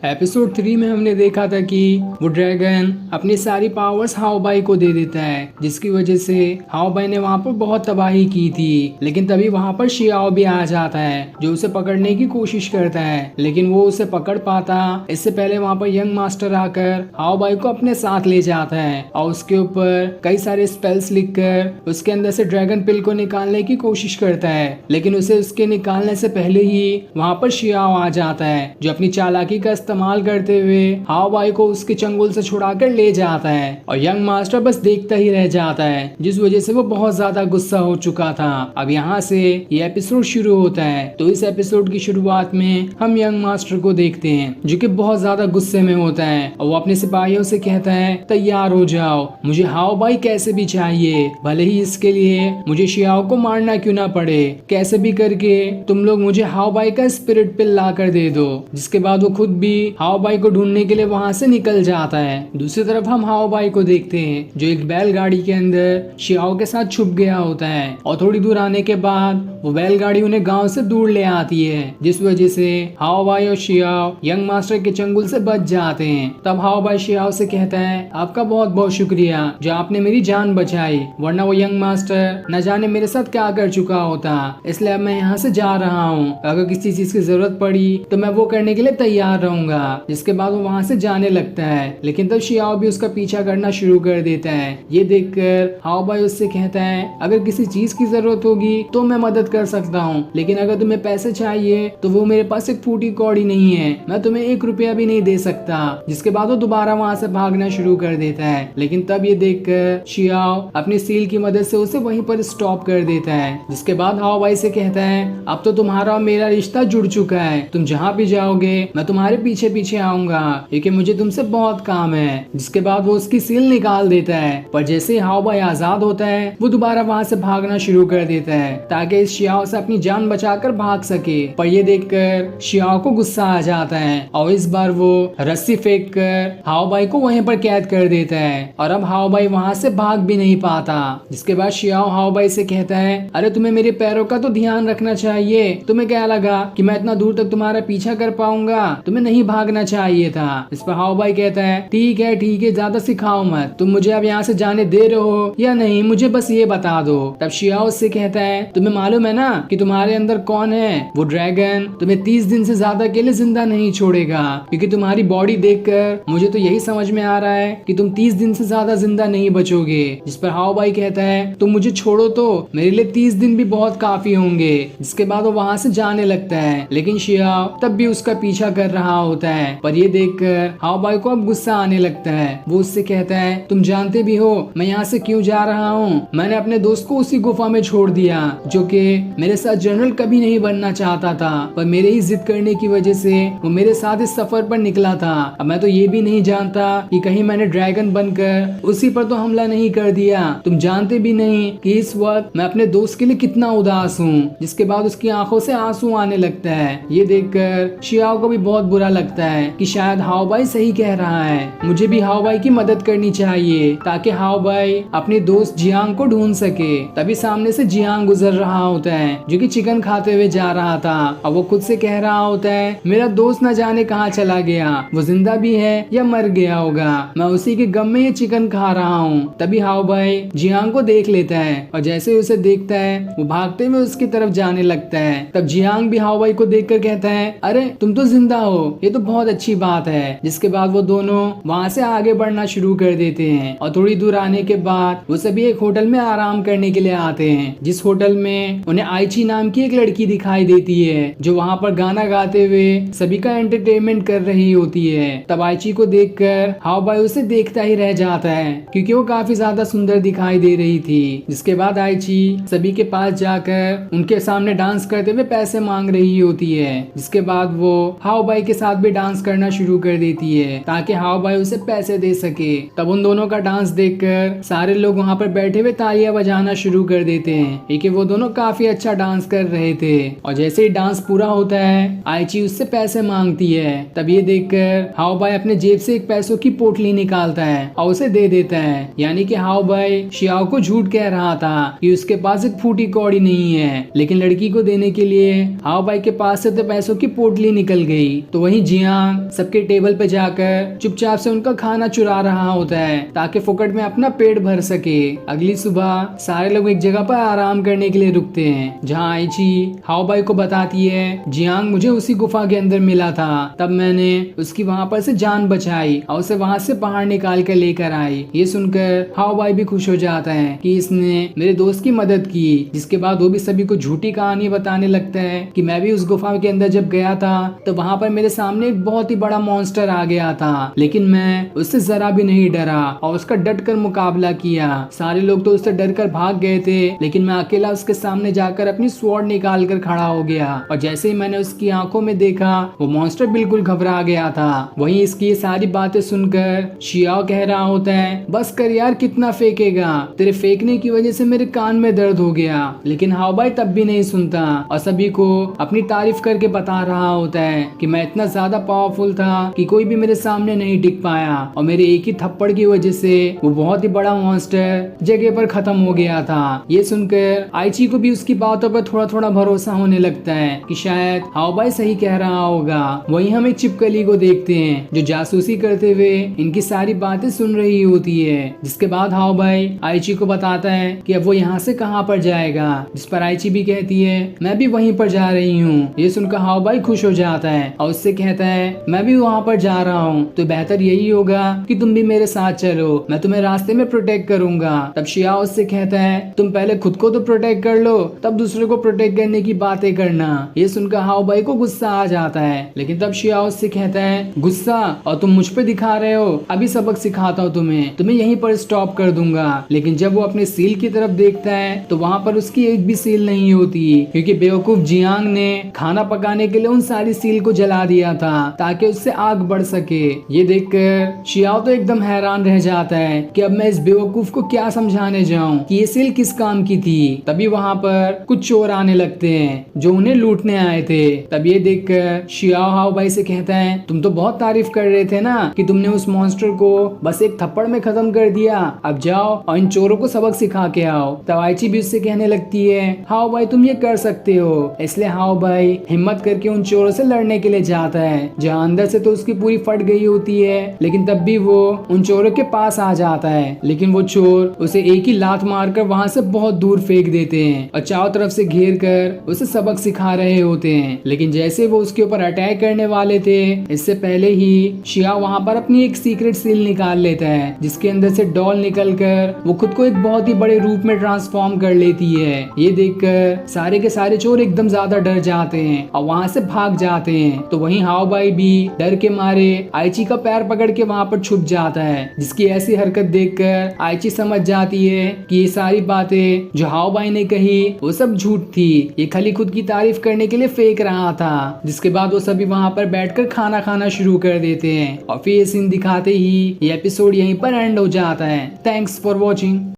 Episode 3 में हमने देखा था कि वो ड्रैगन अपनी सारी पावर्स हाओ बाई को दे देता है, जिसकी वजह से हाओ बाई ने वहाँ पर बहुत तबाही की थी। लेकिन तभी वहाँ पर शियाओ भी आ जाता है, जो उसे पकड़ने की कोशिश करता है, लेकिन वो उसे पकड़ पाता इससे पहले वहाँ पर यंग मास्टर आकर हाओ बाई को अपने साथ ले जाता है और उसके ऊपर कई सारे स्पेल्स लिखकर उसके अंदर से ड्रैगन पिल को निकालने की कोशिश करता है। लेकिन उसे उसके निकालने से पहले ही वहाँ पर शियाओ आ जाता है, जो अपनी चालाकी का इस्तेमाल करते हुए हाओ बाई को उसके चंगुल से छुड़ाकर ले जाता है और यंग मास्टर बस देखता ही रह जाता है, जिस वजह से वो बहुत ज्यादा गुस्सा हो चुका था। अब यहाँ से ये एपिसोड शुरू होता है। तो इस एपिसोड की शुरुआत में हम यंग मास्टर को देखते हैं, जो कि बहुत ज्यादा गुस्से में होता है और वो अपने सिपाहियों से कहता है तैयार हो जाओ, मुझे हाओ बाई कैसे भी चाहिए, भले ही इसके लिए मुझे शियाओ को मारना क्यों ना पड़े, कैसे भी करके तुम लोग मुझे हाओ बाई का स्पिरिट पिल ला कर दे दो। जिसके बाद वो खुद भी हाओ बाई को ढूंढने के लिए वहां से निकल जाता है। दूसरी तरफ हम हाओ बाई को देखते हैं, जो एक बैलगाड़ी के अंदर शियाओ के साथ छुप गया होता है और थोड़ी दूर आने के बाद वो बैलगाड़ी उन्हें गांव से दूर ले आती है, जिस वजह से हाओ बाई और शियाओ यंग मास्टर के चंगुल से बच जाते हैं। तब हाओ बाई शियाओ से कहता है आपका बहुत बहुत शुक्रिया जो आपने मेरी जान बचाई, वरना वो यंग मास्टर न जाने मेरे साथ क्या कर चुका होता, इसलिए अब मैं यहाँ से जा रहा हूँ। अगर किसी चीज की जरूरत पड़ी तो मैं वो करने के लिए तैयार रहूंगा। जिसके बाद वो वहाँ से जाने लगता है, लेकिन तब शियाओ भी उसका पीछा करना शुरू कर देता है। ये देखकर हाओ बाई उससे कहता है अगर किसी चीज की जरूरत होगी तो मैं मदद कर सकता हूँ, लेकिन अगर तुम्हें पैसे चाहिए तो वो मेरे पास एक फूटी कौड़ी नहीं है, मैं तुम्हें 1 रुपया भी नहीं दे सकता। जिसके बाद वो दोबारा वहाँ से भागना शुरू कर देता है, लेकिन तब ये देखकर शियाओ अपनी सील की मदद से उसे वहीं पर स्टॉप कर देता है। जिसके बाद हाओ बाई से कहता है अब तो तुम्हारा और मेरा रिश्ता जुड़ चुका है, तुम जहाँ भी जाओगे मैं तुम्हारे पीछे पीछे आऊंगा, क्योंकि मुझे तुमसे बहुत काम है। जिसके बाद वो उसकी सील निकाल देता है, पर जैसे ही हाओ बाई आजाद होता है वो दोबारा वहाँ से भागना शुरू कर देता है, ताकि इस शियाओ से अपनी जान बचाकर भाग सके। पर ये देखकर शियाओ को गुस्सा आ जाता है और इस बार वो रस्सी फेंक कर हाओ बाई को वहीं पर कैद कर देता है और अब हाओ बाई वहाँ से भाग भी नहीं पाता। जिसके बाद शियाओ हाओ बाई से कहता है अरे तुम्हें मेरे पैरों का तो ध्यान रखना चाहिए, तुम्हें क्या लगा कि मैं इतना दूर तक तुम्हारा पीछा कर पाऊंगा, तुम्हें नहीं भागना चाहिए था। इस पर हाओ बाई कहता है ठीक है ज्यादा सिखाओ मत, तुम मुझे अब यहाँ से जाने दे रहे हो या नहीं, मुझे बस ये बता दो। तब शियाओ उससे कहता है तुम्हें मालूम है ना कि तुम्हारे अंदर कौन है, वो ड्रैगन तुम्हें 30 दिन से ज्यादा के लिए जिंदा नहीं छोड़ेगा, क्योंकि तुम्हारी बॉडी देखकर मुझे तो यही समझ में आ रहा है कि तुम 30 दिन से ज्यादा जिंदा नहीं बचोगे। जिस पर हाओ बाई कहता है तुम मुझे छोड़ो तो मेरे लिए 30 दिन भी बहुत काफी होंगे। जिसके बाद वो वहाँ से जाने लगता है, लेकिन शियाओ तब भी उसका पीछा कर रहा होता है। पर ये देखकर हाओ बाई को अब गुस्सा आने लगता है। वो उससे कहता है तुम जानते भी हो मैं यहाँ से क्यों जा रहा हूँ, मैंने अपने दोस्त को उसी गुफा में छोड़ दिया जो कि मेरे साथ जनरल कभी नहीं बनना चाहता था, पर मेरे ही जिद करने की वजह से वो मेरे साथ इस सफर पर निकला था। अब मैं तो ये भी नहीं जानता कि कहीं मैंने ड्रैगन बनकर उसी पर तो हमला नहीं कर दिया। तुम जानते भी नहीं कि इस वक्त मैं अपने दोस्त के लिए कितना उदास हूँ। जिसके बाद उसकी आंखों से आंसू आने लगता है। ये देखकर शियाओ को भी बहुत बुरा लगता है कि शायद हाओ बाई सही कह रहा है, मुझे भी हाओ बाई की मदद करनी चाहिए ताकि हाओ बाई अपने दोस्त जियांग को ढूंढ सके। तभी सामने से जियांग गुजर रहा होता है, जो कि चिकन खाते हुए जा रहा था और वो खुद से कह रहा होता है मेरा दोस्त न जाने कहाँ चला गया, वो जिंदा भी है या मर गया होगा, मैं उसी के गम में ये चिकन खा रहा हूँ। तभी हाओ बाई जियांग को देख लेता है और जैसे ही उसे देखता है वो भागते हुए उसकी तरफ जाने लगता है। तब जियांग भी हाओ बाई को देखकर कहता है अरे तुम तो जिंदा हो, ये तो बहुत अच्छी बात है। जिसके बाद वो दोनों वहाँ से आगे बढ़ना शुरू कर देते हैं और थोड़ी दूर आने के बाद वो सभी एक होटल में आराम करने के लिए आते हैं, जिस होटल में उन्हें आइची नाम की एक लड़की दिखाई देती है, जो वहाँ पर गाना गाते हुए सभी का एंटरटेनमेंट कर रही होती है। तब आइची को देखकर हाओ बाई उसे देखता ही रह जाता है, क्योंकि वो काफी ज्यादा सुंदर दिखाई दे रही थी। जिसके बाद आइची सभी के पास जाकर उनके सामने डांस करते हुए पैसे मांग रही होती है। जिसके बाद वो हाओ बाई के साथ भी डांस करना शुरू कर देती है ताकि हाओ बाई उसे पैसे दे सके। तब उन दोनों का डांस देखकर सारे लोग वहाँ पर बैठे हुए तालियां बजाना शुरू कर देते हैं, क्योंकि वो दोनों काफी अच्छा डांस कर रहे थे। और जैसे ही डांस पूरा होता है आइची उससे पैसे मांगती है। तब ये देखकर हाओ बाई अपने जेब से एक पैसों की पोटली निकालता है और उसे दे देता है, यानी कि हाओ बाई शियाओ को झूठ कह रहा था कि उसके पास एक फूटी कौड़ी नहीं है, लेकिन लड़की को देने के लिए हाओ बाई के पास से तो पैसों की पोटली निकल गई। तो वहीं जियांग सबके टेबल पे जाकर चुपचाप से उनका खाना चुरा रहा होता है ताकि फुकट में अपना पेट भर सके। अगली सुबह सारे लोग एक जगह पर आराम करने के लिए रुकते हैं जहाँ आइची हाओबाई को बताती है जियांग मुझे उसी गुफा के अंदर मिला था, तब मैंने उसकी वहाँ पर से जान बचाई और उसे वहाँ से बाहर निकाल कर लेकर आई। ये सुनकर हाओबाई भी खुश हो जाता है कि इसने मेरे दोस्त की मदद की। जिसके बाद वो भी सभी को झूठी कहानी बताने लगता है कि मैं भी उस गुफा के अंदर जब गया था तो वहाँ पर मेरे सामने एक बहुत ही बड़ा मॉन्स्टर आ गया था, लेकिन मैं उससे जरा भी नहीं डरा और उसका डट कर मुकाबला किया। सारे लोग तो उससे डर कर भाग गए थे, लेकिन मैं अकेला उसके सामने जाकर अपनी स्वॉर्ड निकाल कर खड़ा हो गया और जैसे ही मैंने उसकी आंखों में देखा वो मॉन्स्टर बिल्कुल घबरा गया था। वहीं इसकी ये सारी बातें सुनकर शियाओ कह रहा होता है बस कर यार, कितना फेंकेगा, तेरे फेंकने की वजह से मेरे कान में दर्द हो गया। लेकिन हाओबाई तब भी नहीं सुनता और सभी को अपनी तारीफ करके बता रहा होता है कि मैं इतना ज्यादा पावरफुल था कि कोई भी मेरे सामने नहीं टिक पाया और मेरे एक ही थप्पड़ की वजह से वो बहुत ही बड़ा मॉन्स्टर जगह पर खत्म हो गया था। ये सुनकर आइची को भी उसकी बातों पर थोड़ा थोड़ा भरोसा होने लगता है कि शायद हाओबाई सही कह रहा होगा। वहीं हम एक छिपकली को देखते हैं जो जासूसी करते हुए इनकी सारी बातें सुन रही होती है। जिसके बाद हाओबाई आइची को बताता है कि अब वो यहाँ से कहाँ पर जाएगा, जिस पर आइची भी कहती है मैं भी वहीं पर जा रही हूँ। ये सुनकर हाओबाई खुश हो जाता है और उससे कहता है मैं भी वहाँ पर जा रहा हूँ, तो बेहतर यही होगा कि तुम भी मेरे साथ चलो, मैं तुम्हें रास्ते में प्रोटेक्ट करूंगा। तब शियाओ उससे कहता है तुम पहले खुद को तो प्रोटेक्ट कर लो, तब दूसरे को प्रोटेक्ट करने की बातें करना। ये सुनकर हाओबाई को गुस्सा आ जाता है, लेकिन तब शियाओ उससे कहता है गुस्सा और तुम मुझ पे दिखा रहे हो, अभी सबक सिखाता हूँ तुम्हें यहीं पर स्टॉप कर दूंगा। लेकिन जब वो अपने सील की तरफ देखता है तो वहाँ पर उसकी एक भी सील नहीं होती, क्योंकि बेवकूफ जियांग ने खाना पकाने के लिए उन सारी सील को जला दिया था ताकि उससे आग बढ़ सके। ये देखकर शियाओ तो एकदम हैरान रह जाता है कि अब मैं इस बेवकूफ को क्या समझाने जाऊं कि ये सील किस काम की थी। तभी वहाँ पर कुछ चोर आने लगते हैं जो उन्हें लूटने आए थे। तब ये देखकर शियाओ हाओबाई से कहता है तुम तो बहुत तारीफ कर रहे थे ना कि तुमने उस मॉन्स्टर को बस एक थप्पड़ में खत्म कर दिया, अब जाओ और इन चोरों को सबक सिखा के आओ। तब आइची भी उससे कहने लगती है हाओबाई तुम ये कर सकते हो। इसलिए हाओबाई हिम्मत करके उन चोरों से लड़ने के लिए जाता है, जहाँ अंदर से तो उसकी पूरी फट गई होती है, लेकिन तब भी वो उन चोरों के पास आ जाता है। लेकिन वो चोर उसे एक ही लात मारकर वहाँ से बहुत दूर फेंक देते हैं और चारों तरफ से घेर कर उसे सबक सिखा रहे होते हैं। लेकिन जैसे वो उसके ऊपर अटैक करने वाले थे, इससे पहले ही शिया वहाँ पर अपनी एक सीक्रेट सील निकाल लेता है, जिसके अंदर से डॉल निकलकर वो खुद को एक बहुत ही बड़े रूप में ट्रांसफॉर्म कर लेती है। ये देखकर सारे के सारे चोर एकदम ज्यादा डर जाते हैं और वहाँ से भाग जाते हैं। तो वहीं हाओबाई भी डर के मारे आइची का पैर पकड़ के वहाँ पर छुप जाता है, जिसकी ऐसी हरकत देखकर आइची समझ जाती है कि ये सारी बातें जो हाओबाई ने कही वो सब झूठ थी, ये खाली खुद की तारीफ करने के लिए फेंक रहा था। जिसके बाद वो सभी वहाँ पर बैठकर खाना खाना शुरू कर देते हैं और फिर ये सीन दिखाते ही ये एपिसोड यहीं पर एंड हो जाता है। Thanks for watching.